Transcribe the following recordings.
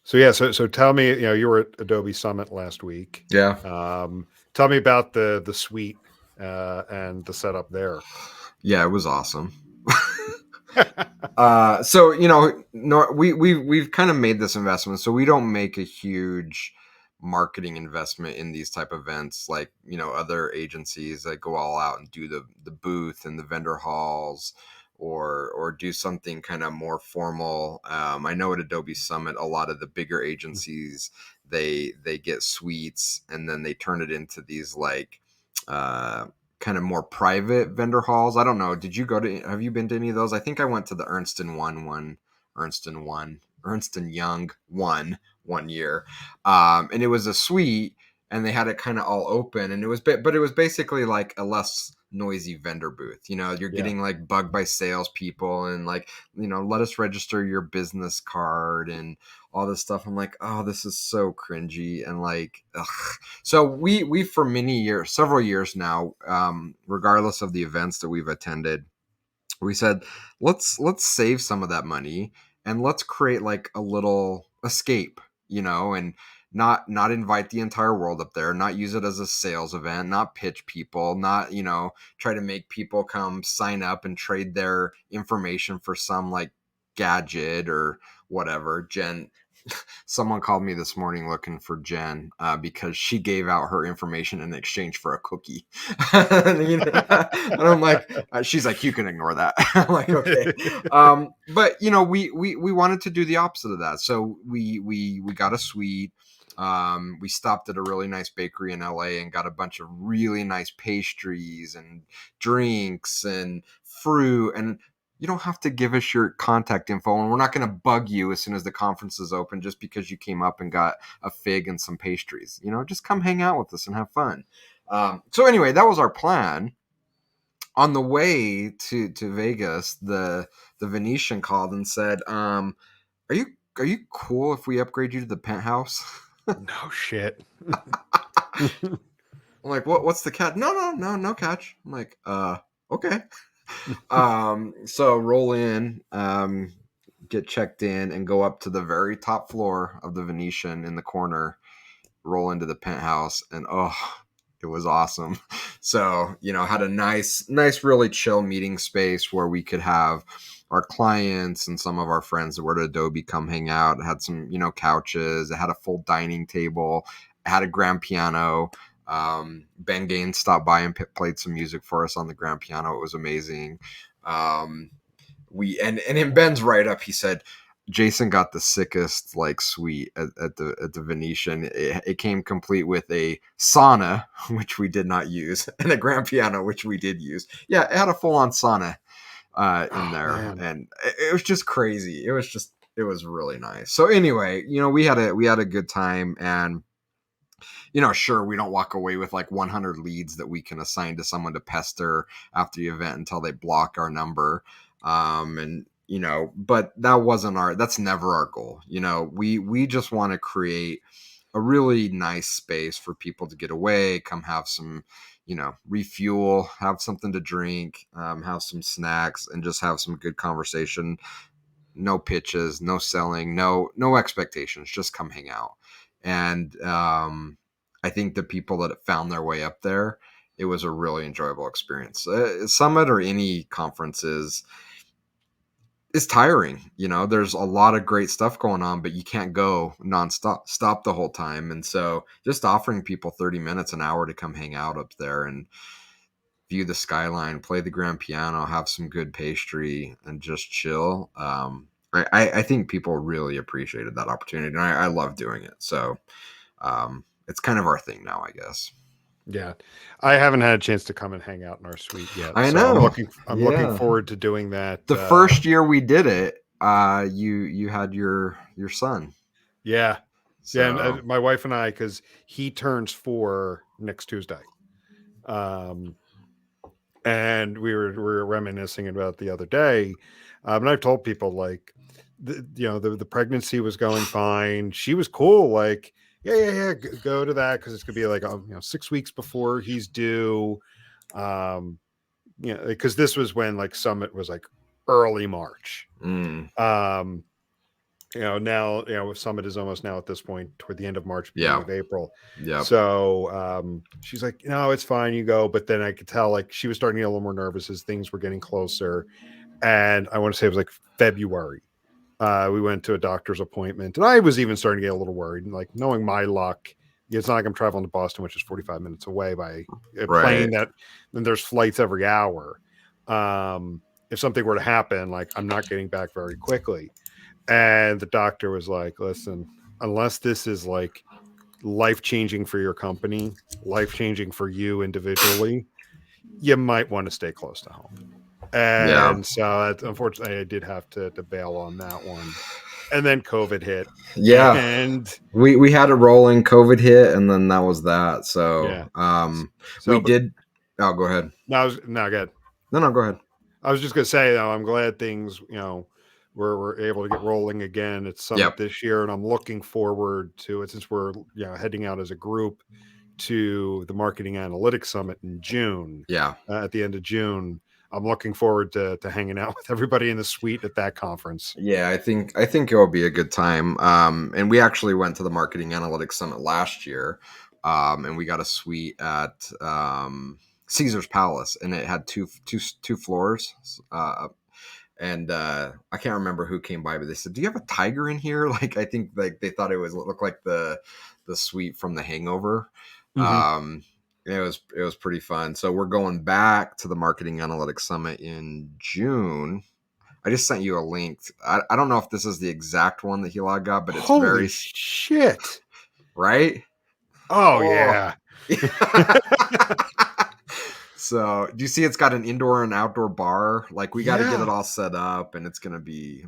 So tell me, you were at Adobe Summit last week. Yeah. Tell me about the suite and the setup there. Yeah, it was awesome. So no, we've kind of made this investment, so we don't make a huge marketing investment in these type of events like other agencies that go all out and do the booth and the vendor halls, or do something kind of more formal. I know at Adobe Summit, a lot of the bigger agencies, they get suites and then they turn it into these like kind of more private vendor halls. I don't know. Have you been to any of those? I think I went to the Ernst and Young one year. And it was a suite and they had it kind of all open, and but it was basically like a less noisy vendor booth. You're getting like bugged by salespeople and like, let us register your business card and all this stuff. I'm like, oh, this is so cringy. And like, ugh. So we for several years now, regardless of the events that we've attended, we said, let's save some of that money and let's create like a little escape, and not invite the entire world up there, not use it as a sales event, not pitch people, not, try to make people come sign up and trade their information for some like gadget or whatever. Someone called me this morning looking for Jen because she gave out her information in exchange for a cookie. And I'm like, she's like, you can ignore that. I'm like, okay. But we wanted to do the opposite of that. So we got a suite. We stopped at a really nice bakery in LA and got a bunch of really nice pastries and drinks and fruit. And you don't have to give us your contact info, and we're not going to bug you as soon as the conference is open just because you came up and got a fig and some pastries. Just come hang out with us and have fun. So anyway, that was our plan. On the way to Vegas, the Venetian called and said, "Are you cool if we upgrade you to the penthouse?" No shit. I'm like, what's the catch? No catch. I'm like, okay. So roll in, get checked in, and go up to the very top floor of the Venetian in the corner, roll into the penthouse, and it was awesome. So, had a nice, really chill meeting space where we could have our clients and some of our friends that were at Adobe come hang out. It had some, couches. It had a full dining table. It had a grand piano. Ben Gaines stopped by and played some music for us on the grand piano. It was amazing. And in Ben's write-up, he said Jason got the sickest like suite at the Venetian. It came complete with a sauna, which we did not use, and a grand piano, which we did use. Yeah, it had a full-on sauna in there, man. And it was just crazy. It was really nice. So anyway, we had a good time, and sure, we don't walk away with like 100 leads that we can assign to someone to pester after the event until they block our number. But that's never our goal. We just want to create a really nice space for people to get away, come have some, refuel, have something to drink, have some snacks, and just have some good conversation. No pitches, no selling, no expectations, just come hang out. And, I think the people that found their way up there, it was a really enjoyable experience. Summit or any conference is tiring. There's a lot of great stuff going on, but you can't go stop the whole time. And so just offering people 30 minutes, an hour to come hang out up there and view the skyline, play the grand piano, have some good pastry, and just chill. I think people really appreciated that opportunity, and I love doing it. So it's kind of our thing now, I guess. Yeah, I haven't had a chance to come and hang out in our suite yet. I so know. I'm looking forward to doing that. The first year we did it, you had your son. Yeah. So. Yeah, and my wife and I, because he turns 4 next Tuesday. And we were reminiscing about the other day. And I've told people like, the pregnancy was going fine. She was cool. Like, yeah, go to that because it's gonna be like 6 weeks before he's due. Because this was when like Summit was like early March. now, Summit is almost now at this point toward the end of March, beginning Yeah. of April. Yep. So she's like, no, it's fine, you go. But then I could tell like she was starting to get a little more nervous as things were getting closer. And I want to say it was like February. We went to a doctor's appointment, and I was even starting to get a little worried. And like knowing my luck, it's not like I'm traveling to Boston, which is 45 minutes away by a Right. plane then there's flights every hour. If something were to happen, like I'm not getting back very quickly. And the doctor was like, listen, unless this is like life changing for your company, life changing for you individually, you might want to stay close to home. Yeah. And so unfortunately, I did have to bail on that one. And then COVID hit. Yeah. And We had a rolling COVID hit, and then that was that. So yeah. we So, but did. Oh, go ahead. no, good. No, go ahead. I was just gonna say though, I'm glad things, we're able to get rolling again at Summit Yep. this year, and I'm looking forward to it since we're heading out as a group to the Marketing Analytics Summit in June. Yeah. At the end of June, I'm looking forward to hanging out with everybody in the suite at that conference. Yeah, I think it will be a good time. And we actually went to the Marketing Analytics Summit last year, and we got a suite at Caesar's Palace, and it had two floors. And I can't remember who came by, but they said, "Do you have a tiger in here?" Like I think like they thought it looked like the suite from The Hangover. Mm-hmm. It was pretty fun. So we're going back to the Marketing Analytics Summit in June. I just sent you a link. I don't know if this is the exact one that Hila got, but it's Holy very shit! right. Oh Oh. yeah. So do you see it's got an indoor and outdoor bar? Like we got to get Yeah. it all set up, and it's gonna be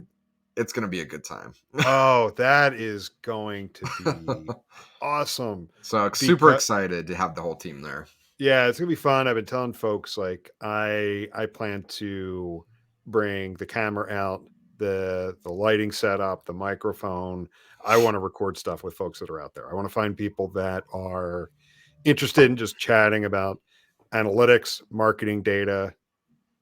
a good time. Oh, that is going to be awesome. So super Because excited to have the whole team there. yeah, it's gonna be fun. I've been telling folks like I plan to bring the camera out, the lighting setup, the microphone. I want to record stuff with folks that are out there. I want to find people that are interested in just chatting about analytics, marketing data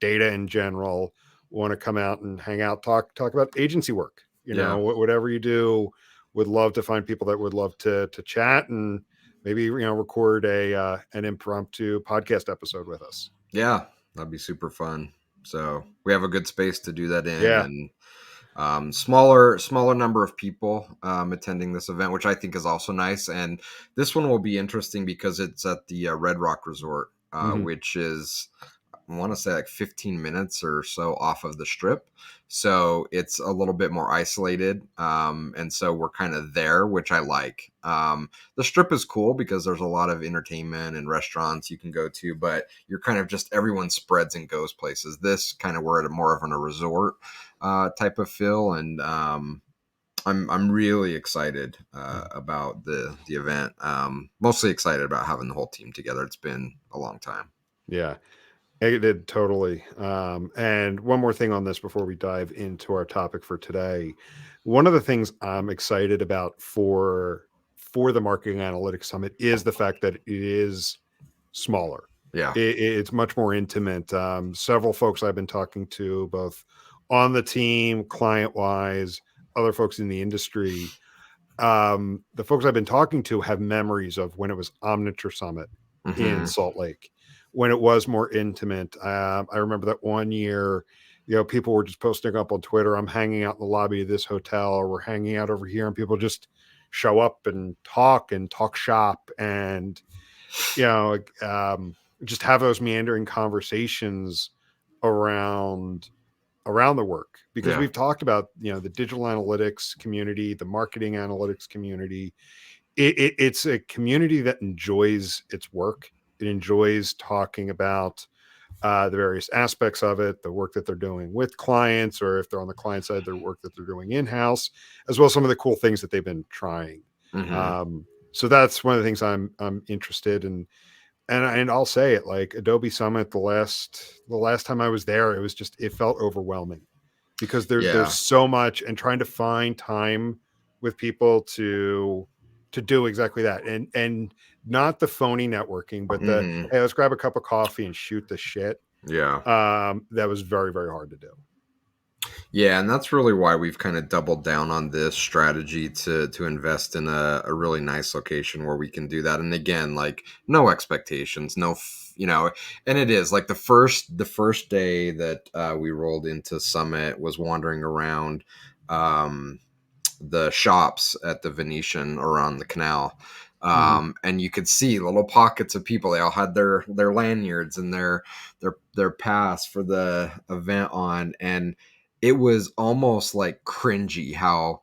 in general, want to come out and hang out, talk about agency work. Yeah. Whatever you do, would love to find people that would love to chat and maybe record an impromptu podcast episode with us. Yeah, that'd be super fun. So we have a good space to do that in, Yeah. and smaller number of people attending this event, which I think is also nice. And this one will be interesting because it's at the Red Rock Resort, Mm-hmm. which is, I want to say, like 15 minutes or so off of the strip. So it's a little bit more isolated. And so we're kind of there, which I like. The strip is cool because there's a lot of entertainment and restaurants you can go to, but you're kind of just everyone spreads and goes places. This kind of, we're at more of a resort type of feel. And I'm really excited about the event. Mostly excited about having the whole team together. It's been a long time. Yeah. It did totally. And one more thing on this before we dive into our topic for today. One of the things I'm excited about for the Marketing Analytics Summit is the fact that it is smaller. Yeah. It's much more intimate. Several folks I've been talking to, both on the team, client wise, other folks in the industry. The folks I've been talking to have memories of when it was Omniture Summit in Mm-hmm. Salt Lake, when it was more intimate. I remember that one year, people were just posting up on Twitter, I'm hanging out in the lobby of this hotel, or we're hanging out over here, and people just show up and talk shop and, just have those meandering conversations around the work, because Yeah. we've talked about, the digital analytics community, the marketing analytics community. It's a community that enjoys its work. It enjoys talking about the various aspects of it, the work that they're doing with clients, or if they're on the client side, their work that they're doing in-house, as well as some of the cool things that they've been trying. Mm-hmm. So that's one of the things I'm interested in. And I'll say it, like Adobe Summit, the last time I was there, it felt overwhelming, because there's Yeah. so much, and trying to find time with people to do exactly that, and not the phony networking, but the, Mm-hmm. hey, let's grab a cup of coffee and shoot the shit. Yeah. That was very, very hard to do. Yeah, and that's really why we've kind of doubled down on this strategy to invest in a really nice location where we can do that. And again, like no expectations, and it is like the first day that we rolled into Summit was wandering around um, the shops at the Venetian around the canal. Mhm. And you could see little pockets of people. They all had their lanyards and their pass for the event on, and it was almost like cringy how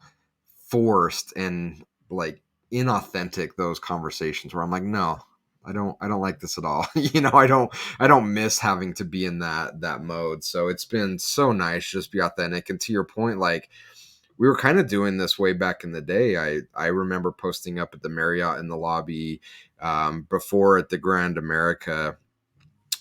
forced and like inauthentic those conversations were. I'm like, no, I don't like this at all. I don't miss having to be in that mode. So it's been so nice just be authentic. And to your point, like we were kind of doing this way back in the day. I remember posting up at the Marriott in the lobby, before at the Grand America,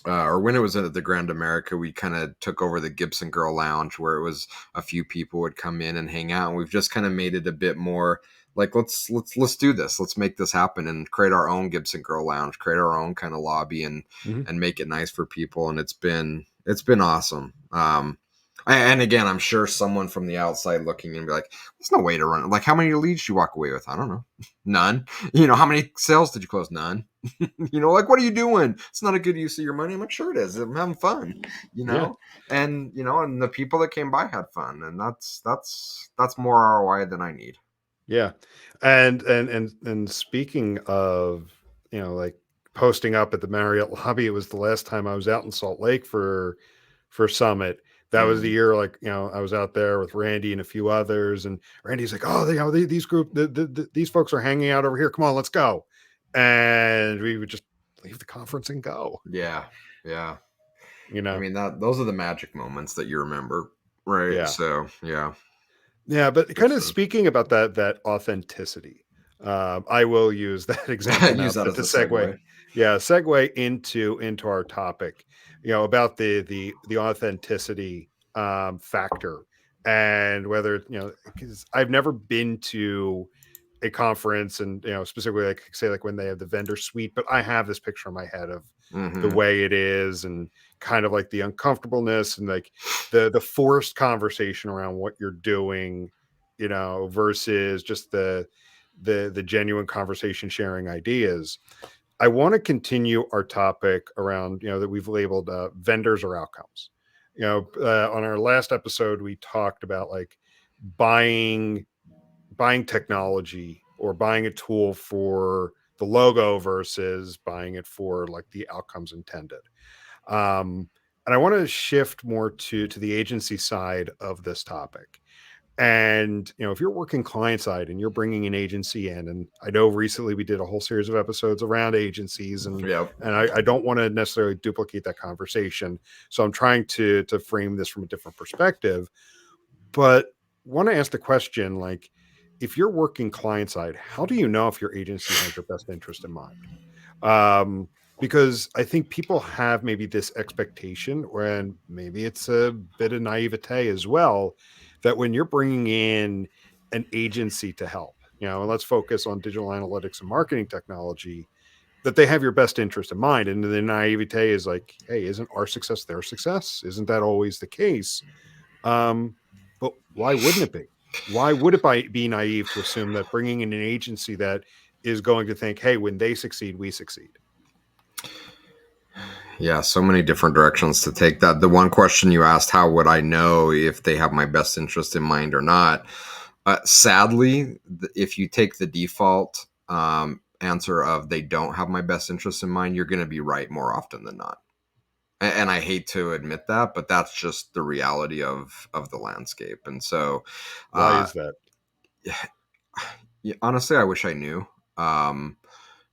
or when it was at the Grand America, we kind of took over the Gibson Girl Lounge where it was a few people would come in and hang out. And we've just kind of made it a bit more like let's do this. Let's make this happen and create our own Gibson Girl Lounge, create our own kind of lobby Mhm. and make it nice for people. And it's been awesome. And again, I'm sure someone from the outside looking and be like, "There's no way to run it." Like, how many leads did you walk away with? I don't know, none. How many sales did you close? None. Like, what are you doing? It's not a good use of your money. I'm like, sure it is. I'm having fun, Yeah. and the people that came by had fun, and that's more ROI than I need. Yeah. And speaking of, like posting up at the Marriott lobby, it was the last time I was out in Salt Lake for Summit. That was the Mm, year, like, I was out there with Randy and a few others, and Randy's like, "Oh, these folks are hanging out over here. Come on, let's go." And we would just leave the conference and go, yeah, yeah. you I know. mean those are the magic moments that you remember, right? Yeah. So yeah, Yeah, but for kind of sure. speaking about that authenticity, I will use that example now Use that as to a segue, segue. yeah, segue into our topic, about the authenticity factor, and whether because I've never been to a conference, and specifically, like, say, like when they have the vendor suite, but I have this picture in my head of the Hmm. way it is, and kind of like the uncomfortableness, and like the forced conversation around what you're doing, versus just the genuine conversation, sharing ideas. I want to continue our topic around, that we've labeled vendors or outcomes. On our last episode, we talked about like buying buying technology or buying a tool for the logo versus buying it for like the outcomes intended. And I want to shift more to the agency side of this topic. And if you're working client side and you're bringing an agency in, and I know recently we did a whole series of episodes around agencies, and Yep. I don't want to necessarily duplicate that conversation, so I'm trying to frame this from a different perspective, but want to ask the question, like, if you're working client side, how do you know if your agency has your best interest in mind? um because I think people have maybe this expectation, when maybe it's a bit of naivete as well, that when you're bringing in an agency to help, and let's focus on digital analytics and marketing technology, that they have your best interest in mind. And the naivete is like, hey, isn't our success their success? Isn't that always the case? But why wouldn't it be? Why would it be naive to assume that bringing in an agency that is going to think, hey, when they succeed, we succeed? Yeah, so many different directions to take that. The one question you asked, how would I know if they have my best interest in mind or not? Sadly, if you take the default answer of they don't have my best interest in mind, you're going to be right more often than not. And I hate to admit that, but that's just the reality of the landscape. And so, Why uh, is that? yeah, honestly, I wish I knew. Um,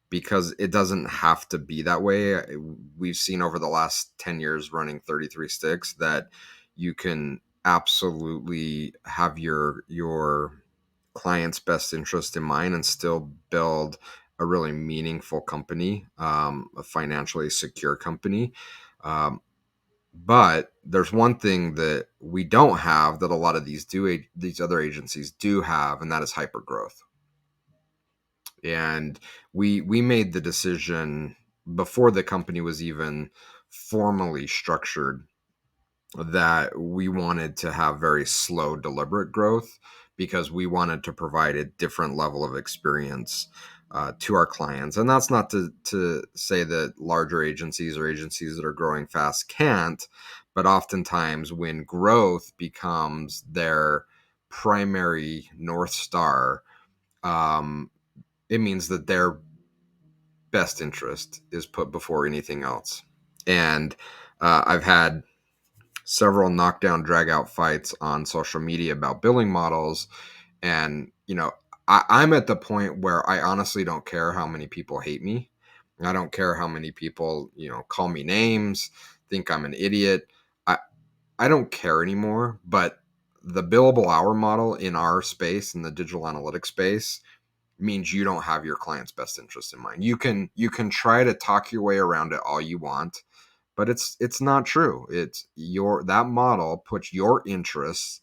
because it doesn't have to be that way. We've seen over the last 10 years running 33 sticks that you can absolutely have your client's best interest in mind and still build a really meaningful company, a financially secure company. Um, but there's one thing that we don't have that a lot of these other agencies do have, and that is hyper growth. And we made the decision before the company was even formally structured that we wanted to have very slow, deliberate growth because we wanted to provide a different level of experience to our clients. And that's not to say that larger agencies or agencies that are growing fast can't, but oftentimes when growth becomes their primary North Star, um, it means that their best interest is put before anything else. And I've had several knockdown drag out fights on social media about billing models. And, I'm at the point where I honestly don't care how many people hate me. I don't care how many people, call me names, think I'm an idiot. I, I don't care anymore. But the billable hour model in our space, in the digital analytics space, means you don't have your client's best interest in mind. You can try to talk your way around it all you want, but it's not true. It's that model puts your interests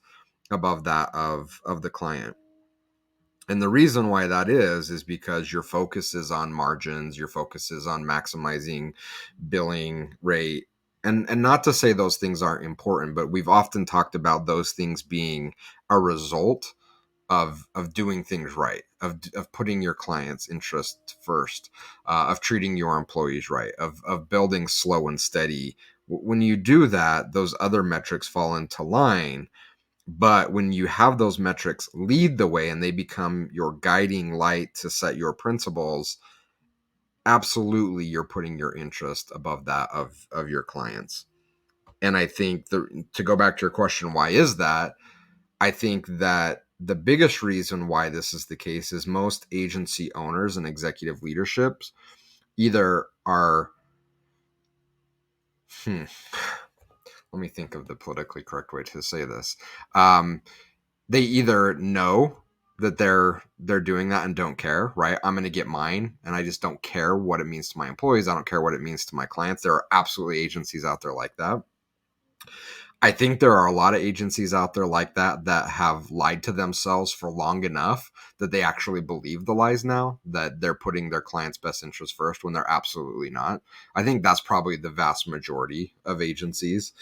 above that of the client. And the reason why that is because your focus is on margins, your focus is on maximizing billing rate. And not to say those things aren't important, but we've often talked about those things being a result of doing things right, of putting your client's interest first, of treating your employees right, of building slow and steady. When you do that, those other metrics fall into line. But when you have those metrics lead the way and they become your guiding light to set your principles, absolutely you're putting your interest above that of your clients. And I think to go back to your question, why is that? I think that the biggest reason why this is the case is most agency owners and executive leaderships either are, let me think of the politically correct way to say this. They either know that they're doing that and don't care, right? I'm going to get mine and I just don't care what it means to my employees. I don't care what it means to my clients. There are absolutely agencies out there like that. I think there are a lot of agencies out there like that have lied to themselves for long enough that they actually believe the lies now, that they're putting their client's best interest first when they're absolutely not. I think that's probably the vast majority of agencies.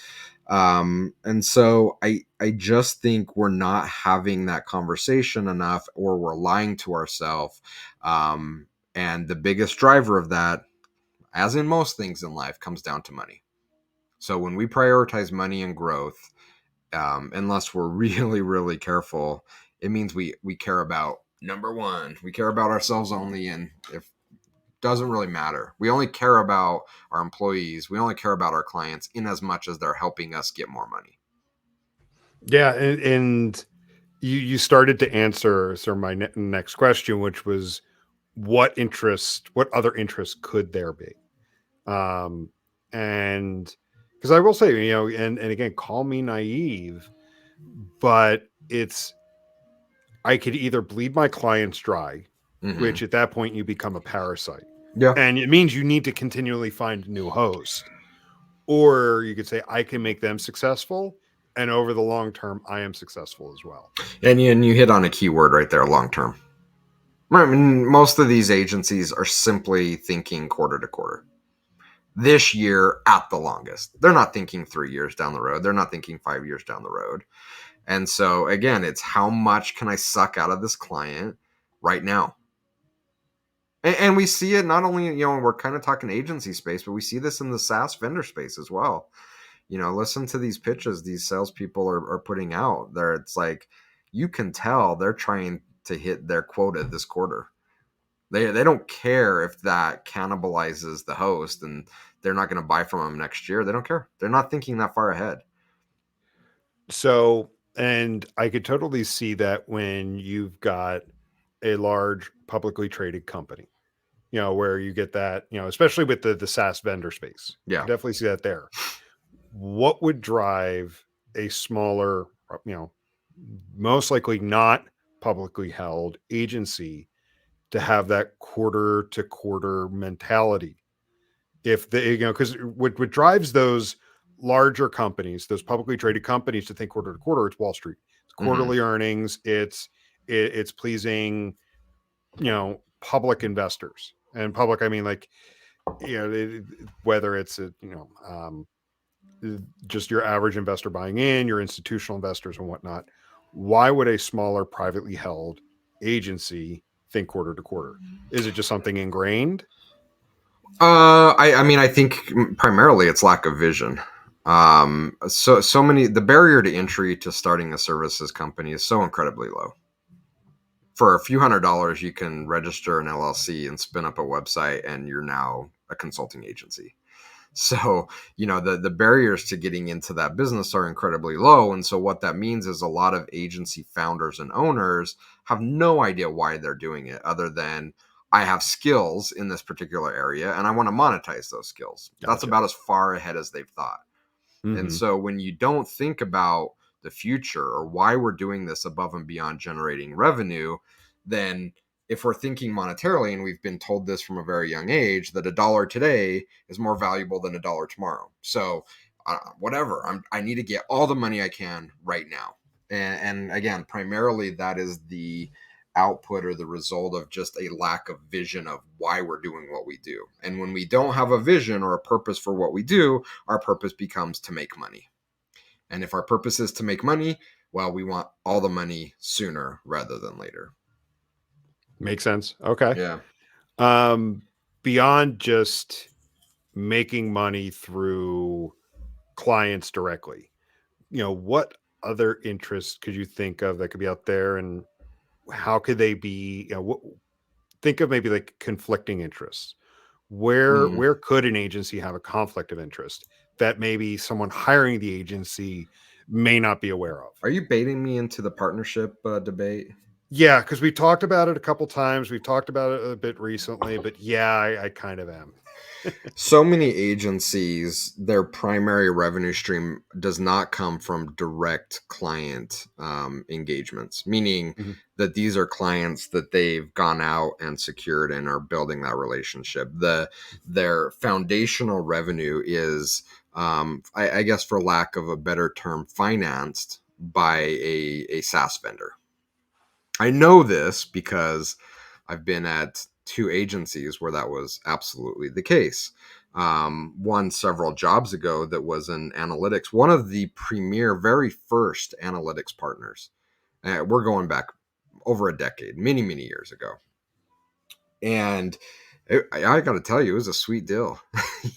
And so I just think we're not having that conversation enough, or we're lying to ourselves. And the biggest driver of that, as in most things in life, comes down to money. So when we prioritize money and growth, unless we're really, really careful, it means we care about number one. We care about ourselves only, and if doesn't really matter. We only care about our employees. We only care about our clients in as much as they're helping us get more money. Yeah, and you started to answer sort of my next question, which was what other interests could there be? Um, and because I will say, and again, call me naive, but I could either bleed my clients dry, Mm-hmm. which at that point you become a parasite, Yeah. and it means you need to continually find a new host, or you could say I can make them successful, and over the long term, I am successful as well. And you hit on a key word right there, long term. I mean, most of these agencies are simply thinking quarter to quarter. This year at the longest. They're not thinking 3 years down the road. They're not thinking 5 years down the road. And so again, it's how much can I suck out of this client right now? And we see it not only, we're kind of talking agency space, but we see this in the SaaS vendor space as well. Listen to these pitches these salespeople are putting out there. It's like you can tell they're trying to hit their quota this quarter. They don't care if that cannibalizes the host and they're not going to buy from them next year. They don't care. They're not thinking that far ahead. So, and I could totally see that when you've got a large publicly traded company, where you get that, especially with the SaaS vendor space. You Yeah. can definitely see that there. What would drive a smaller, you know, most likely not publicly held agency to have that quarter to quarter mentality? If they, because what drives those larger companies, those publicly traded companies to think quarter to quarter, it's Wall Street. It's Hmm. quarterly earnings. It's pleasing, public investors. And public, I mean, like, whether it's just your average investor buying in, your institutional investors and whatnot, why would a smaller privately held agency think quarter to quarter? Is it just something ingrained? I mean, I think primarily it's lack of vision. So many, the barrier to entry to starting a services company is so incredibly low. For a few $100s, you can register an LLC and spin up a website, and you're now a consulting agency. So, the barriers to getting into that business are incredibly low. And so what that means is a lot of agency founders and owners have no idea why they're doing it other than I have skills in this particular area and I want to monetize those skills. That's Gotcha. about as far ahead as they've thought. And Mm-hmm. so when you don't think about the future or why we're doing this above and beyond generating revenue, then if we're thinking monetarily, and we've been told this from a very young age, that a dollar today is more valuable than a dollar tomorrow. So whatever, I need to get all the money I can right now. And again, primarily that is the output or the result of just a lack of vision of why we're doing what we do. And when we don't have a vision or a purpose for what we do, our purpose becomes to make money. And if our purpose is to make money, well, we want all the money sooner rather than later. Makes sense. Okay. Yeah. Um, Beyond just making money through clients directly, what other interests could you think of that could be out there, and how could they be? Think of maybe like conflicting interests. Mm. Where could an agency have a conflict of interest that maybe someone hiring the agency may not be aware of? Are you baiting me into the partnership debate? Yeah, because we talked about it a couple times. We've talked about it a bit recently, but yeah, I kind of am. So many agencies, their primary revenue stream does not come from direct client engagements, meaning Mhm. that these are clients that they've gone out and secured and are building that relationship. Their foundational revenue is, I guess, for lack of a better term, financed by a SaaS vendor. I know this because I've been at two agencies where that was absolutely the case. One several jobs ago that was an analytics, one of the premier, very first analytics partners. We're going back over a decade, many, many years ago. And I got to tell you, it was a sweet deal.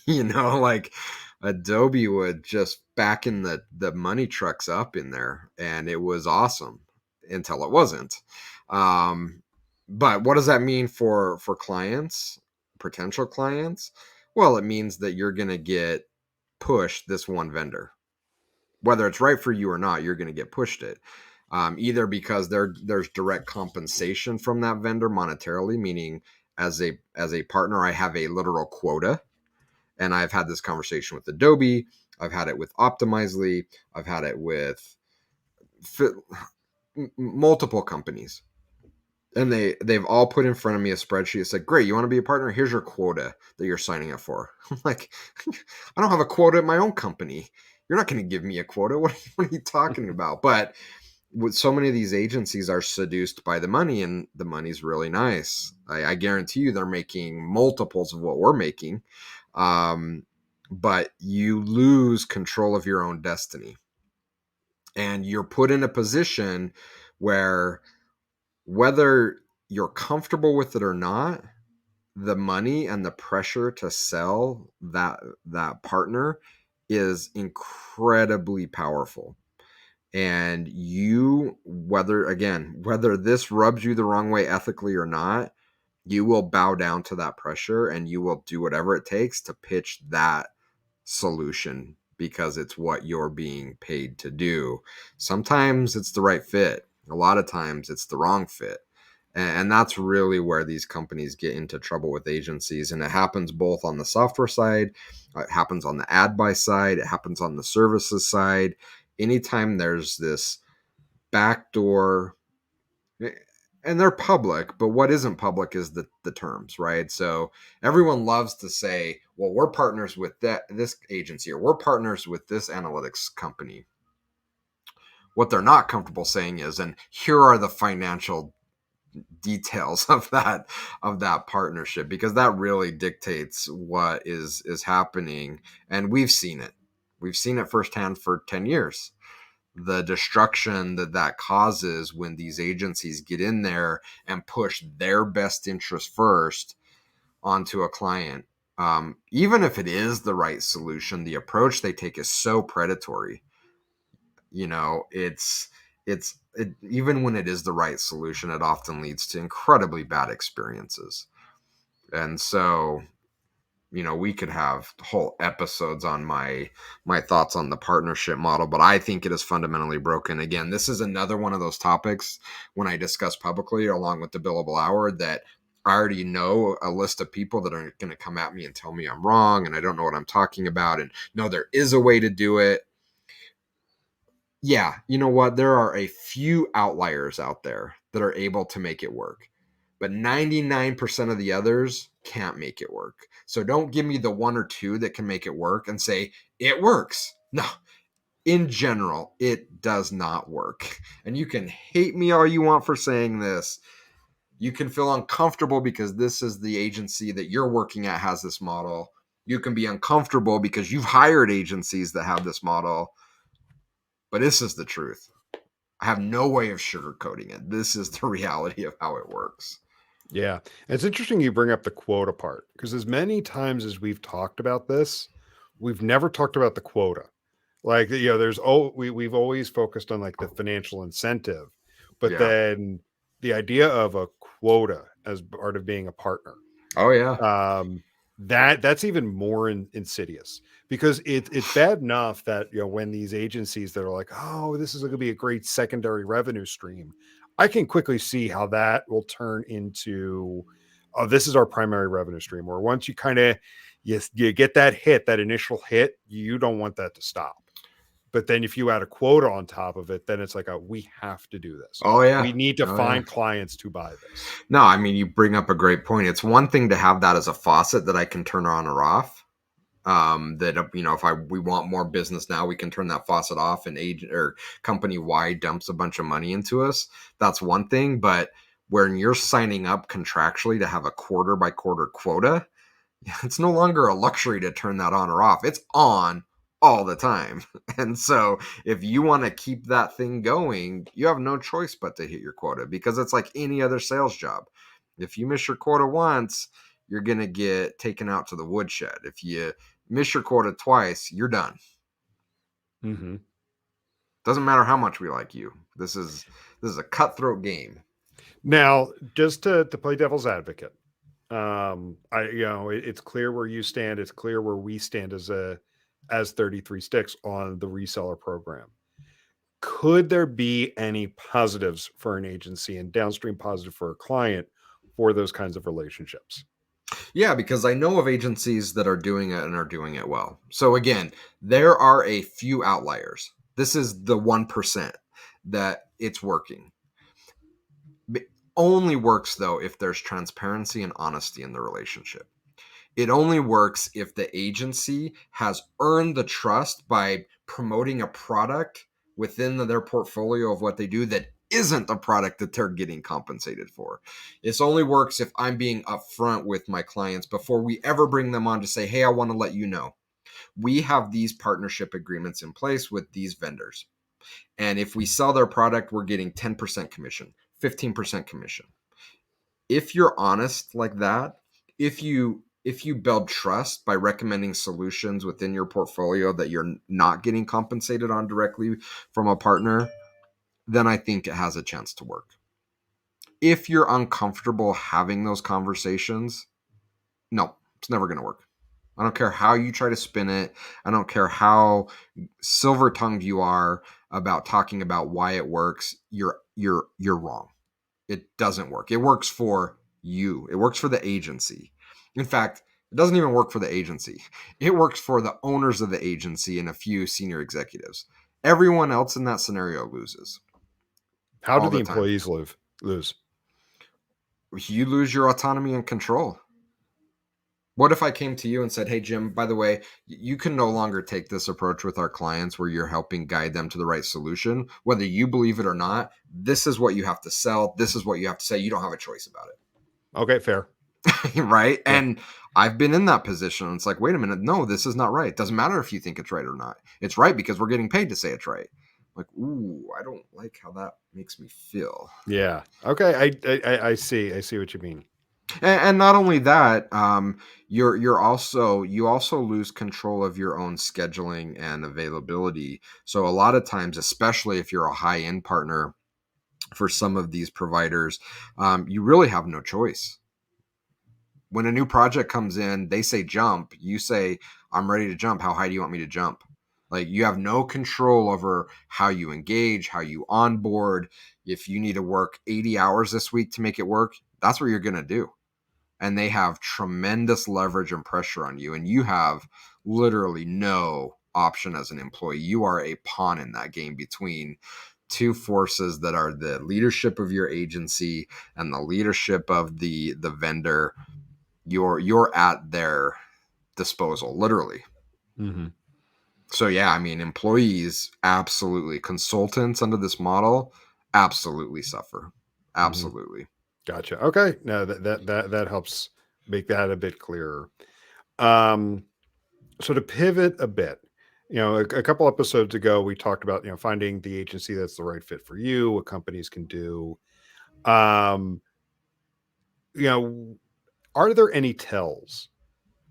Like Adobe would just back in the money trucks up in there, and it was awesome until it wasn't. Um, but what does that mean for clients, potential clients? Well, it means that you're going to get pushed this one vendor, whether it's right for you or not. You're going to get pushed it. Either because there's direct compensation from that vendor monetarily, meaning as a partner, I have a literal quota, and I've had this conversation with Adobe. I've had it with Optimizely. I've had it with multiple companies, and they've all put in front of me a spreadsheet. It's like, great, you want to be a partner? Here's your quota that you're signing up for. I'm like, I don't have a quota at my own company. You're not going to give me a quota. What are you talking about? But with so many of these agencies are seduced by the money, and the money's really nice. I guarantee you they're making multiples of what we're making. Um, but you lose control of your own destiny, and you're put in a position where, whether you're comfortable with it or not, the money and the pressure to sell that partner is incredibly powerful. And you, whether this rubs you the wrong way ethically or not, you will bow down to that pressure, and you will do whatever it takes to pitch that solution because it's what you're being paid to do. Sometimes it's the right fit, a lot of times it's the wrong fit. And that's really where these companies get into trouble with agencies. And it happens both on the software side, it happens on the ad buy side, it happens on the services side. Anytime there's this backdoor, and they're public, but what isn't public is the terms, right? So everyone loves to say, well, we're partners with this agency, or we're partners with this analytics company. What they're not comfortable saying is, and here are the financial details of that partnership, because that really dictates what is happening. And we've seen it. We've seen it firsthand for 10 years. The destruction that causes when these agencies get in there and push their best interest first onto a client. Even if it is the right solution, the approach they take is so predatory. You know, even when it is the right solution, it often leads to incredibly bad experiences. And so, you know, we could have whole episodes on my thoughts on the partnership model, but I think it is fundamentally broken. Again, this is another one of those topics when I discuss publicly along with the billable hour that I already know a list of people that are going to come at me and tell me I'm wrong and I don't know what I'm talking about, and no, there is a way to do it. Yeah, you know what? There are a few outliers out there that are able to make it work, but 99% of the others can't make it work. So don't give me the one or two that can make it work and say it works. No, in general, it does not work. And you can hate me all you want for saying this. You can feel uncomfortable because this is the agency that you're working at has this model. You can be uncomfortable because you've hired agencies that have this model. But this is the truth. I have no way of sugarcoating it. This is the reality of how it works. Yeah. And it's interesting you bring up the quota part, because as many times as we've talked about this, we've never talked about the quota. Like, we've always focused on like the financial incentive, but Yeah. then the idea of a quota as part of being a partner, Oh, yeah. that's even more insidious, because it's bad enough that, when these agencies that are like, oh, this is going to be a great secondary revenue stream, I can quickly see how that will turn into, oh, this is our primary revenue stream. Or once you kind of, you get that initial hit, you don't want that to stop. But then if you add a quota on top of it, then it's like, we have to do this. Oh, yeah. We need to Oh, find yeah. clients to buy this. No, I mean, you bring up a great point. It's one thing to have that as a faucet that I can turn on or off. That, if we want more business now, we can turn that faucet off and agent or company Y dumps a bunch of money into us. That's one thing. But when you're signing up contractually to have a quarter by quarter quota, it's no longer a luxury to turn that on or off. It's on all the time. And so if you want to keep that thing going, you have no choice but to hit your quota, because it's like any other sales job. If you miss your quota once, you're going to get taken out to the woodshed. If you miss your quota twice, you're done. Mm-hmm. Doesn't matter how much we like you. This is a cutthroat game. Now, just to play devil's advocate, it's clear where you stand. It's clear where we stand as 33 Sticks on the reseller program. Could there be any positives for an agency and downstream positive for a client for those kinds of relationships? Yeah, because I know of agencies that are doing it and are doing it well. So again, there are a few outliers. This is the 1% that it's working. It only works though if there's transparency and honesty in the relationship. It only works if the agency has earned the trust by promoting a product within their portfolio of what they do that isn't the product that they're getting compensated for. This only works if I'm being upfront with my clients before we ever bring them on to say, hey, I want to let you know, we have these partnership agreements in place with these vendors. And if we sell their product, we're getting 10% commission, 15% commission. If you're honest like that, if you build trust by recommending solutions within your portfolio that you're not getting compensated on directly from a partner, then I think it has a chance to work. If you're uncomfortable having those conversations, no, it's never going to work. I don't care how you try to spin it. I don't care how silver-tongued you are about talking about why it works. You're wrong. It doesn't work. It works for you. It works for the agency. In fact, it doesn't even work for the agency. It works for the owners of the agency and a few senior executives. Everyone else in that scenario loses. How do All the the time. employees lose? You lose your autonomy and control. What if I came to you and said, hey, Jim, by the way, you can no longer take this approach with our clients where you're helping guide them to the right solution. Whether you believe it or not, this is what you have to sell. This is what you have to say. You don't have a choice about it. Okay, fair. Right? Yeah. And I've been in that position. It's like, wait a minute, no, this is not right. It doesn't matter if you think it's right or not. It's right because we're getting paid to say it's right. Like, ooh, I don't like how that makes me feel. Yeah. Okay. I see. I see what you mean. And not only that, you also lose control of your own scheduling and availability. So a lot of times, especially if you're a high end partner for some of these providers, you really have no choice. When a new project comes in, they say jump. You say, I'm ready to jump. How high do you want me to jump? Like, you have no control over how you engage, how you onboard. If you need to work 80 hours this week to make it work, that's what you're going to do. And they have tremendous leverage and pressure on you. And you have literally no option as an employee. You are a pawn in that game between two forces that are the leadership of your agency and the leadership of the vendor. You're at their disposal, literally. Mm-hmm. So yeah, I mean, employees absolutely, consultants under this model absolutely suffer. Mm-hmm. Absolutely. Gotcha. Okay. No, that helps make that a bit clearer. Um, so to pivot a bit, a couple episodes ago, we talked about, finding the agency that's the right fit for you, what companies can do. Um, you know, are there any tells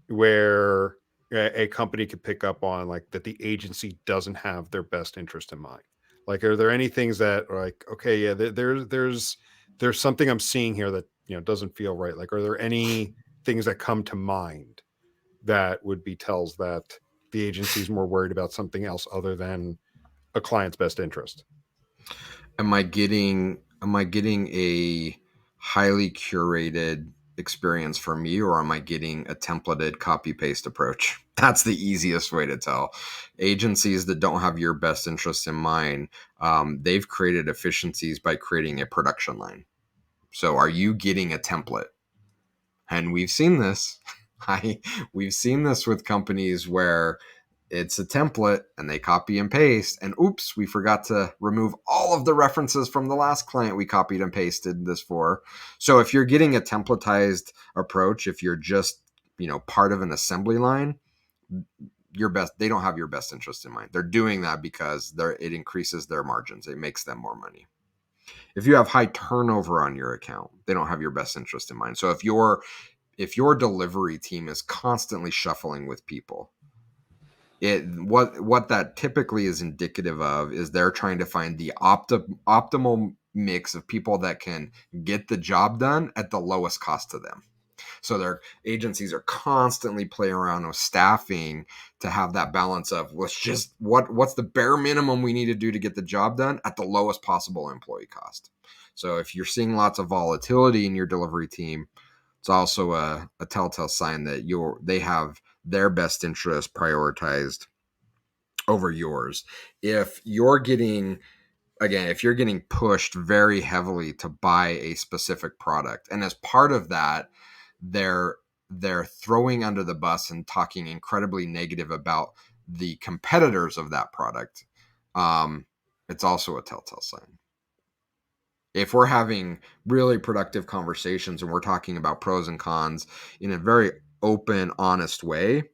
where a company could pick up on like that the agency doesn't have their best interest in mind? Like, are there any things that are like, okay, yeah, there's something I'm seeing here that doesn't feel right? Like, are there any things that come to mind that would be tells that the agency is more worried about something else other than a client's best interest? Am I getting a highly curated experience for me, or am I getting a templated copy paste approach? That's the easiest way to tell. Agencies that don't have your best interest in mind, they've created efficiencies by creating a production line. So are you getting a template? And we've seen this. I we've seen this with companies where it's a template and they copy and paste, and oops, we forgot to remove all of the references from the last client we copied and pasted this for. So if you're getting a templatized approach, if you're just part of an assembly line, your best they don't have your best interest in mind. They're doing that because it increases their margins, it makes them more money. If you have high turnover on your account, they don't have your best interest in mind. So if your delivery team is constantly shuffling with people, what that typically is indicative of is they're trying to find the optimal mix of people that can get the job done at the lowest cost to them. So their agencies are constantly playing around with staffing to have that balance of let's just what's the bare minimum we need to do to get the job done at the lowest possible employee cost. So if you're seeing lots of volatility in your delivery team, it's also a telltale sign that they have their best interest prioritized over yours. If you're getting pushed very heavily to buy a specific product, and as part of that, they're throwing under the bus and talking incredibly negative about the competitors of that product, it's also a telltale sign. If we're having really productive conversations and we're talking about pros and cons in a very open, honest way,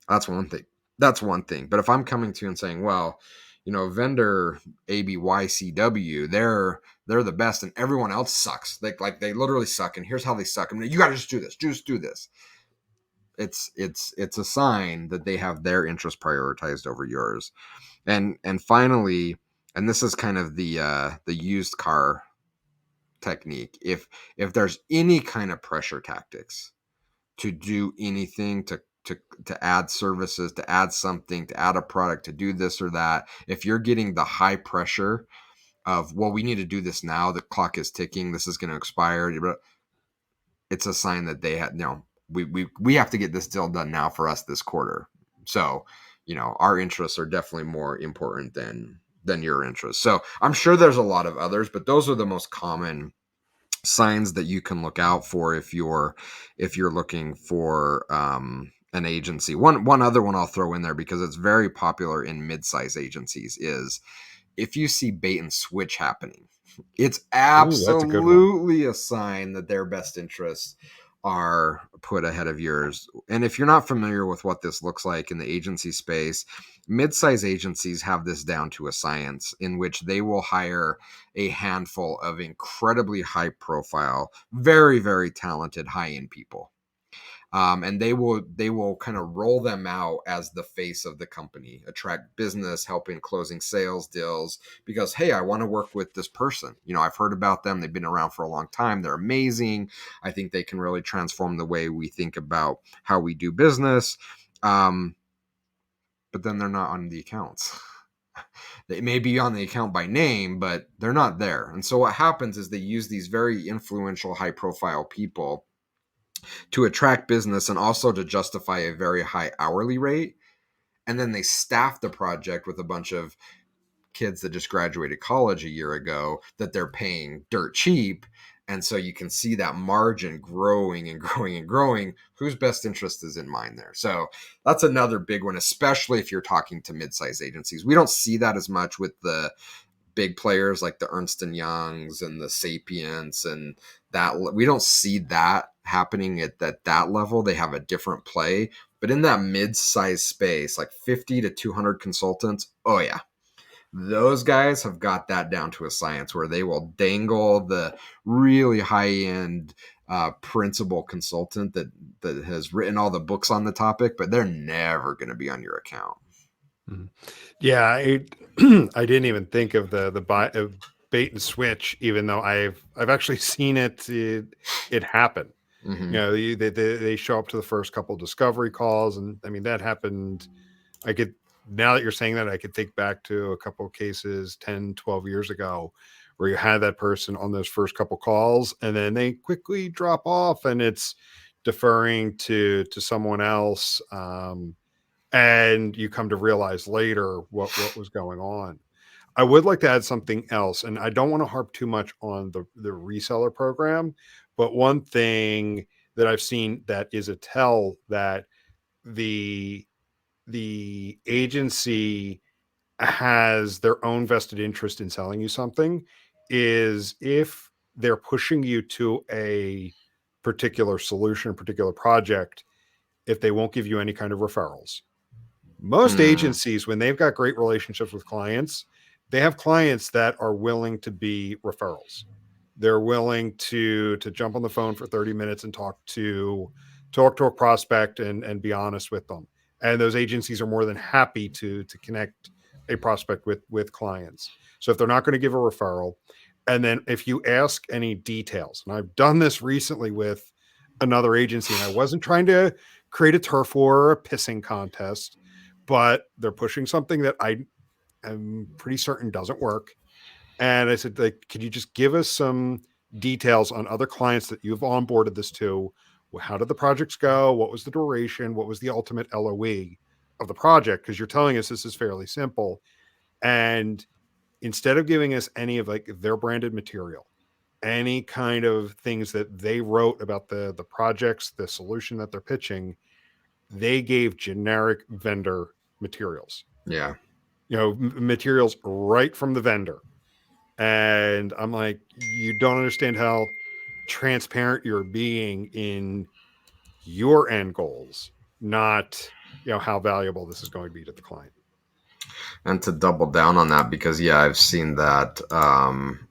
that's one thing. That's one thing. But if I'm coming to you and saying, well, vendor ABYCW, they're the best and everyone else sucks. Like they literally suck, and here's how they suck. I mean, you gotta just do this. Just do this. It's a sign that they have their interest prioritized over yours. And finally, and this is kind of the used car technique. If there's any kind of pressure tactics to do anything, to add services, to add something, to add a product, to do this or that, if you're getting the high pressure of, well, we need to do this now, the clock is ticking, this is going to expire, it's a sign that they had, we have to get this deal done now for us this quarter. So our interests are definitely more important than your interests. So I'm sure there's a lot of others, but those are the most common signs that you can look out for if you're looking for an agency. One other one I'll throw in there, because it's very popular in mid-size agencies, is if you see bait and switch happening, it's Ooh, that's a good one. absolutely a sign that their best interests are put ahead of yours. And if you're not familiar with what this looks like in the agency space, mid-size agencies have this down to a science, in which they will hire a handful of incredibly high profile, very, very talented, high-end people. And they will kind of roll them out as the face of the company, attract business, helping closing sales deals, because hey, I want to work with this person. I've heard about them, they've been around for a long time, they're amazing, I think they can really transform the way we think about how we do business. But then they're not on the accounts. They may be on the account by name, but they're not there. And so what happens is they use these very influential, high profile people to attract business and also to justify a very high hourly rate. And then they staff the project with a bunch of kids that just graduated college a year ago that they're paying dirt cheap. And so you can see that margin growing and growing and growing. Whose best interest is in mind there? So that's another big one, especially if you're talking to mid-sized agencies. We don't see that as much with the big players like the Ernst and Youngs and the Sapiens, and that we don't see that happening at that level. They have a different play. But in that mid-size space, like 50 to 200 consultants, oh yeah, those guys have got that down to a science, where they will dangle the really high-end principal consultant that has written all the books on the topic, but they're never going to be on your account. Mhm. Yeah, I didn't even think of the bait and switch, even though I've actually seen it happen. Mm-hmm. They show up to the first couple discovery calls, and I mean that happened. I could Now that you're saying that, I could think back to a couple of cases 10, 12 years ago where you had that person on those first couple calls, and then they quickly drop off, and it's deferring to someone else. And you come to realize later what was going on. I would like to add something else, and I don't want to harp too much on the reseller program, but one thing that I've seen that is a tell that the the agency has their own vested interest in selling you something is if they're pushing you to a particular solution, a particular project, if they won't give you any kind of referrals. Most Mm, agencies, when they've got great relationships with clients, they have clients that are willing to be referrals. They're willing to jump on the phone for 30 minutes and talk to a prospect and be honest with them. And those agencies are more than happy to connect a prospect with clients. So if they're not going to give a referral, and then if you ask any details, and I've done this recently with another agency, and I wasn't trying to create a turf war or a pissing contest, but they're pushing something that I am pretty certain doesn't work. And I said, like, could you just give us some details on other clients that you've onboarded this to? How did the projects go? What was the duration? What was the ultimate LOE of the project? Because you're telling us this is fairly simple. And instead of giving us any of like their branded material, any kind of things that they wrote about the projects, the solution that they're pitching, they gave generic vendor materials, yeah. materials right from the vendor. And I'm like, you don't understand how transparent you're being in your end goals, not, how valuable this is going to be to the client. And to double down on that, because yeah, I've seen that.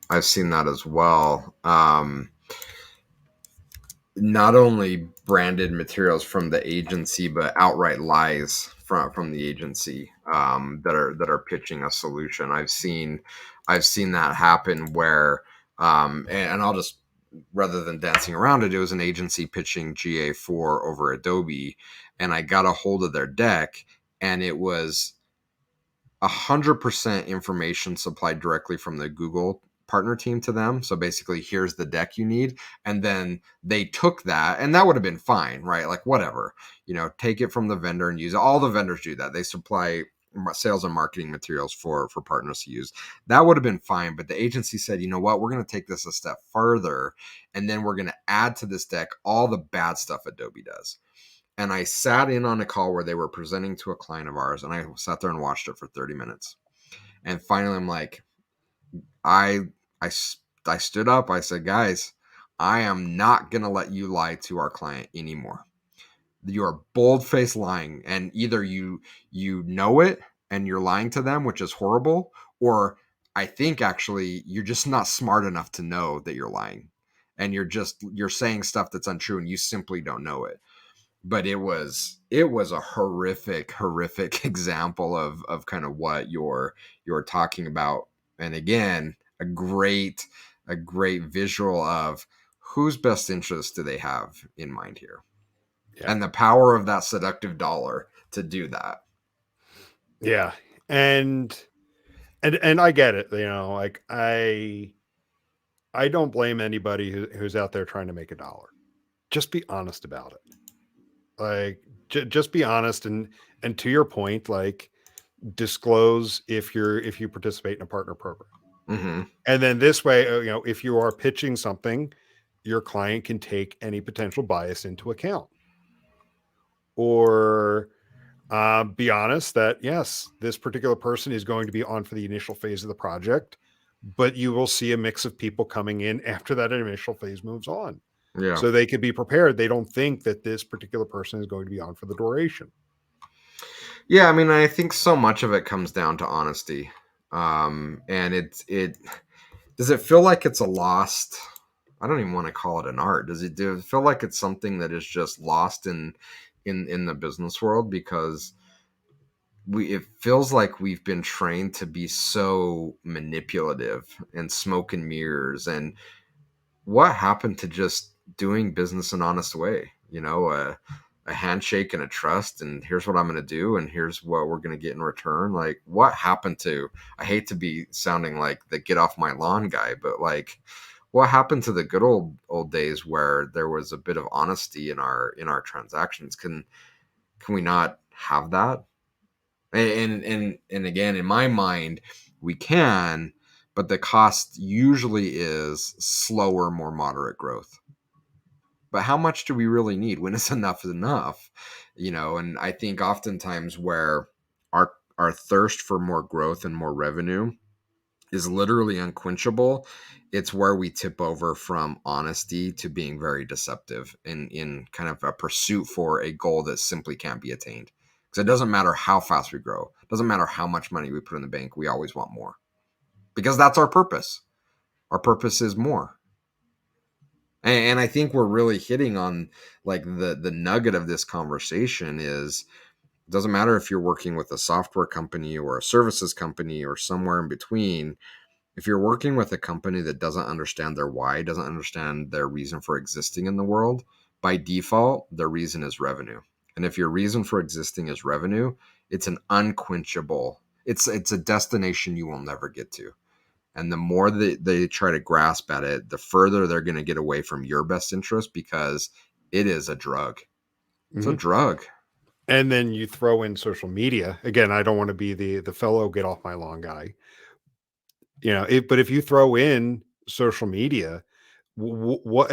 I've seen that as well. Not only branded materials from the agency, but outright lies from the agency, that are pitching a solution. I've seen that happen where, and I'll just, rather than dancing around it, it was an agency pitching GA4 over Adobe, and I got a hold of their deck, and it was 100% information supplied directly from the Google partner team to them. So basically, here's the deck you need. And then they took that, and that would have been fine, right? Like, whatever, take it from the vendor and use it. All the vendors do that. They supply sales and marketing materials for partners to use. That would have been fine. But the agency said, you know what, we're going to take this a step further. And then we're going to add to this deck all the bad stuff Adobe does. And I sat in on a call where they were presenting to a client of ours, and I sat there and watched it for 30 minutes. And finally, I'm like, I, I, I stood up. I said, guys, I am not going to let you lie to our client anymore. You are bold-faced lying, and either you know it and you're lying to them, which is horrible, or I think actually you're just not smart enough to know that you're lying, and you're saying stuff that's untrue and you simply don't know it. But it was a horrific example of kind of what you're talking about. And again, a great visual of whose best interest do they have in mind here, Yeah. and the power of that seductive dollar to do that. Yeah. And and I get it, you know, like I don't blame anybody who's out there trying to make a dollar. Just be honest about it. Like just be honest, and to your point, like disclose if you participate in a partner program. Mm-hmm. And then this way, you know, if you are pitching something, your client can take any potential bias into account. Or be honest that yes, this particular person is going to be on for the initial phase of the project, but you will see a mix of people coming in after that initial phase moves on. Yeah. So they could be prepared. They don't think that this particular person is going to be on for the duration. Yeah, I mean, I think so much of it comes down to honesty. And it does it feel like it's a lost, I don't even want to call it an art. Do it feel like it's something that is just lost in the business world? Because it feels like we've been trained to be so manipulative and smoke and mirrors. And what happened to just doing business an honest way? A handshake and a trust, and here's what I'm going to do, and here's what we're going to get in return. Like, what happened to? I hate to be sounding like the get off my lawn guy, but like, what happened to the good old days where there was a bit of honesty in our transactions? Can we not have that? And again, in my mind, we can, but the cost usually is slower, more moderate growth. But how much do we really need? When is enough is enough? And I think oftentimes where our thirst for more growth and more revenue is literally unquenchable, it's where we tip over from honesty to being very deceptive in kind of a pursuit for a goal that simply can't be attained. Because it doesn't matter how fast we grow, it doesn't matter how much money we put in the bank, we always want more. Because that's our purpose. Our purpose is more. And I think we're really hitting on like the nugget of this conversation is, it doesn't matter if you're working with a software company or a services company or somewhere in between. If you're working with a company that doesn't understand their why, doesn't understand their reason for existing in the world, by default, their reason is revenue. And if your reason for existing is revenue, it's an unquenchable, it's a destination you will never get to. And the more that they try to grasp at it, the further they're going to get away from your best interest, because it is a drug. It's a Mhm. drug. And then you throw in social media. Again, I don't want to be the fellow get off my lawn guy. You know, but if you throw in social media, what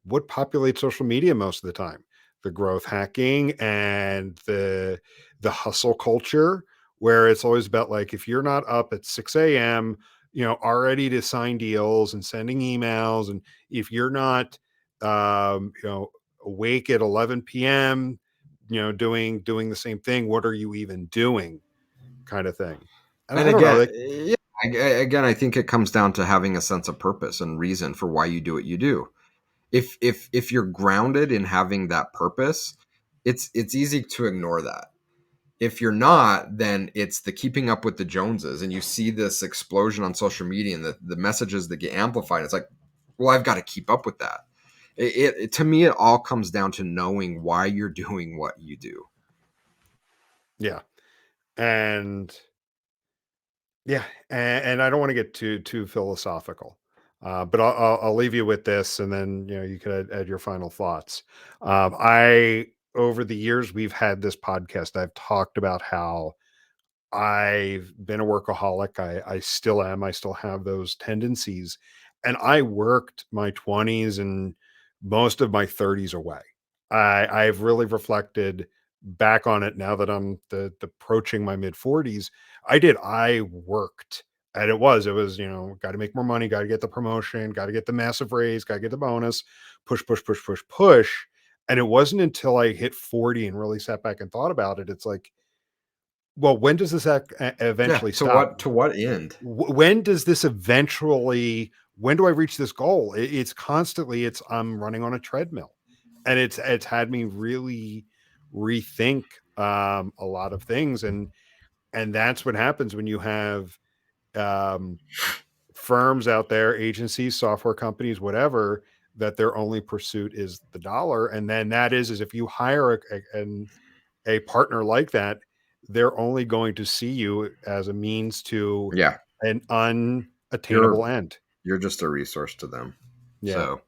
populates social media most of the time? The growth hacking and the hustle culture, where it's always about like if you're not up at 6 a.m., you know, already to sign deals and sending emails, and if you're not you know, awake at 11 p.m., you know, doing the same thing, what are you even doing? Kind of thing. And And I don't know, again, like yeah, again, I think it comes down to having a sense of purpose and reason for why you do what you do. If you're grounded in having that purpose, it's easy to ignore that. If you're not, then it's the keeping up with the Joneses, and you see this explosion on social media and the messages that get amplified. It's like, well, I've got to keep up with that. To me, it all comes down to knowing why you're doing what you do. yeah. And yeah, and I don't want to get too philosophical, but I'll leave you with this, and then you know you could add your final thoughts. I over the years we've had this podcast, I've talked about how I've been a workaholic. I still am. I still have those tendencies, and I worked my 20s and most of my 30s away. I've really reflected back on it now that I'm approaching my mid 40s. I worked And it was, got to make more money, got to get the promotion, got to get the massive raise, got to get the bonus, push, push, push, push, push. And it wasn't until I hit 40 and really sat back and thought about it. It's like, well, when does this Yeah. eventually To stop? what end? When does this eventually, when do I reach this goal? It's constantly, I'm running on a treadmill, and it's had me really rethink a lot of things. And that's what happens when you have um, firms out there, agencies, software companies, whatever, that their only pursuit is the dollar. And then that is if you hire a partner like that, they're only going to see you as a means to Yeah. an You're unattainable end. you're just a resource to them. Yeah. So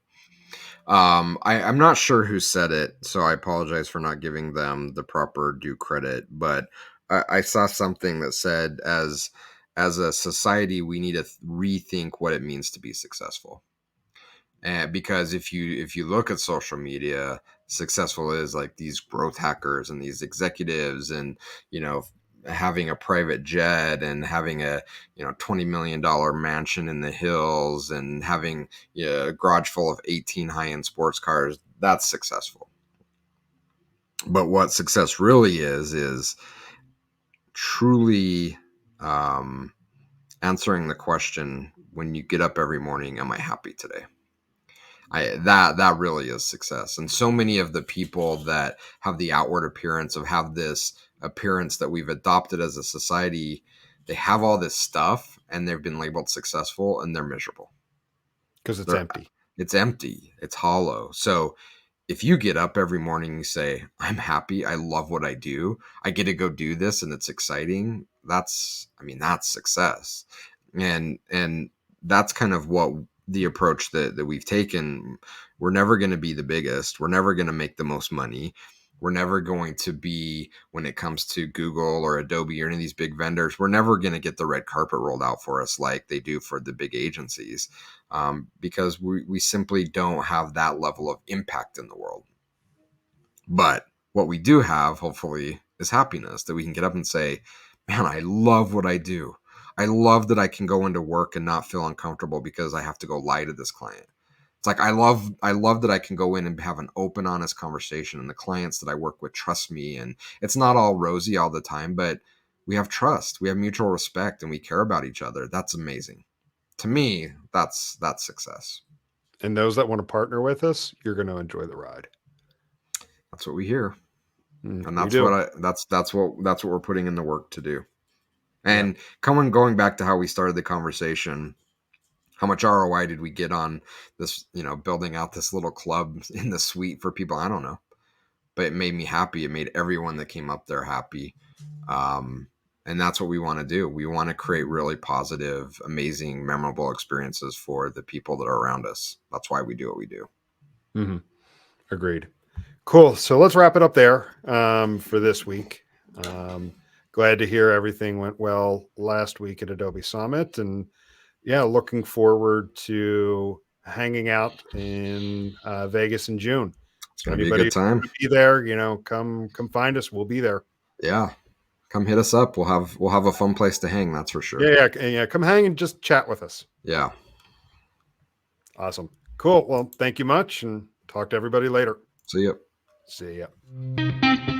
I'm not sure who said it, so I apologize for not giving them the proper due credit, but I saw something that said as a society we need to rethink what it means to be successful. And because if you look at social media, successful is like these growth hackers and these executives, and you know having a private jet and having a $20 million mansion in the hills and having a garage full of 18 high-end sports cars. That's successful. But what success really is truly um, answering the question, when you get up every morning, am I happy today? That really is success. And so many of the people that have the outward appearance of have this appearance that we've adopted as a society, they have all this stuff and they've been labeled successful and they're miserable. Because it's They're empty. It's empty, it's hollow. So if you get up every morning and you say, I'm happy, I love what I do, I get to go do this and it's exciting, that's success. And that's kind of what the approach that we've taken. We're never going to be the biggest, we're never going to make the most money, we're never going to be, when it comes to Google or Adobe or any of these big vendors, we're never going to get the red carpet rolled out for us like they do for the big agencies, because we simply don't have that level of impact in the world. But what we do have, hopefully, is happiness, that we can get up and say, man, I love what I do. I love that I can go into work and not feel uncomfortable because I have to go lie to this client. It's like I love that I can go in and have an open, honest conversation, and the clients that I work with trust me. And it's not all rosy all the time, but we have trust, we have mutual respect, and we care about each other. That's amazing. To me, that's success. And those that want to partner with us, you're going to enjoy the ride. That's what we hear. And We do. that's what we're putting in the work to do. Yeah. And going back to how we started the conversation, how much ROI did we get on this, building out this little club in the suite for people? I don't know, but it made me happy. It made everyone that came up there happy. Um, and that's what we want to do. We want to create really positive, amazing, memorable experiences for the people that are around us. That's why we do what we do. Mm-hmm. Agreed. Cool. So let's wrap it up there for this week. Glad to hear everything went well last week at Adobe Summit. And yeah, looking forward to hanging out in Vegas in June. It's So going to be a anybody good who's time. going to be there, come find us. We'll be there. Yeah. Come hit us up. We'll have a fun place to hang. That's for sure. Yeah. Come hang and just chat with us. Yeah. Awesome. Cool. Well, thank you much, and talk to everybody later. See ya. See ya.